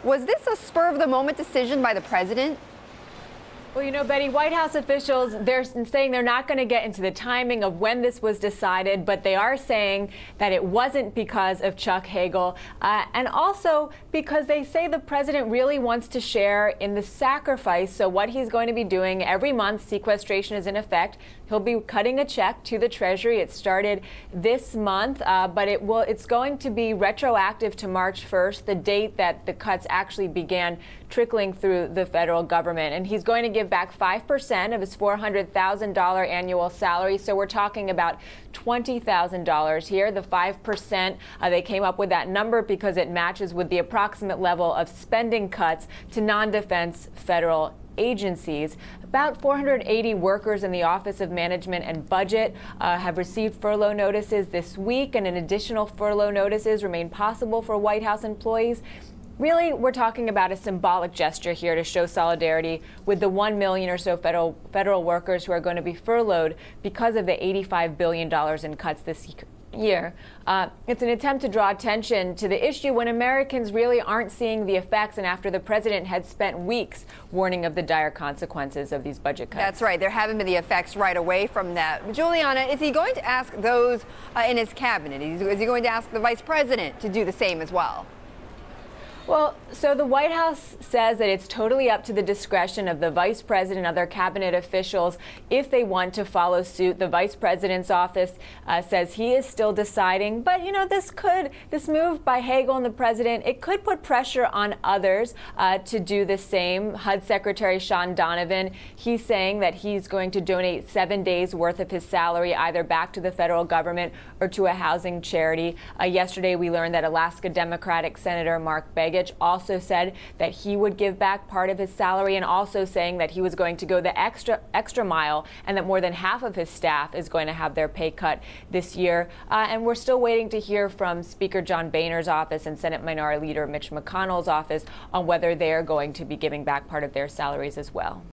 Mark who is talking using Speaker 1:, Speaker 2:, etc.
Speaker 1: Was this a spur-of-the-moment decision by the president?
Speaker 2: Well, you know, Betty, White House officials, they're saying they're not going to get into the timing of when this was decided, but they are saying that it wasn't because of Chuck Hagel, and also because they say the president really wants to share in the sacrifice. So what he's going to be doing every month, sequestration is in effect. He'll be cutting a check to the Treasury. It started this month, but it's going to be retroactive to March 1st, the date that the cuts actually began trickling through the federal government. And he's going to give back 5% of his $400,000 annual salary. So we're talking about $20,000 here. The 5%, they came up with that number because it matches with the approximate level of spending cuts to non-defense federal agencies. About 480 workers in the Office of Management and Budget have received furlough notices this week, and an additional furlough notices remain possible for White House employees. Really, we're talking about a symbolic gesture here to show solidarity with the 1 million or so federal workers who are going to be furloughed because of the $85 billion in cuts this year. It's an attempt to draw attention to the issue when Americans really aren't seeing the effects, and after the president had spent weeks warning of the dire consequences of these budget cuts.
Speaker 1: That's right. There haven't been the effects right away from that. Julianna, is he going to ask those in his cabinet? Is he going to ask the vice president to do the same as well?
Speaker 2: Well, so the White House says that it's totally up to the discretion of the vice president and other cabinet officials if they want to follow suit. The vice president's office says he is still deciding. But, you know, this move by Hagel and the president, it could put pressure on others to do the same. HUD Secretary Sean Donovan, he's saying that he's going to donate 7 days worth of his salary either back to the federal government or to a housing charity. Yesterday, we learned that Alaska Democratic Senator Mark Begich also said that he would give back part of his salary, and also saying that he was going to go the extra mile, and that more than half of his staff is going to have their pay cut this year. And we're still waiting to hear from Speaker John Boehner's office and Senate Minority Leader Mitch McConnell's office on whether they are going to be giving back part of their salaries as well.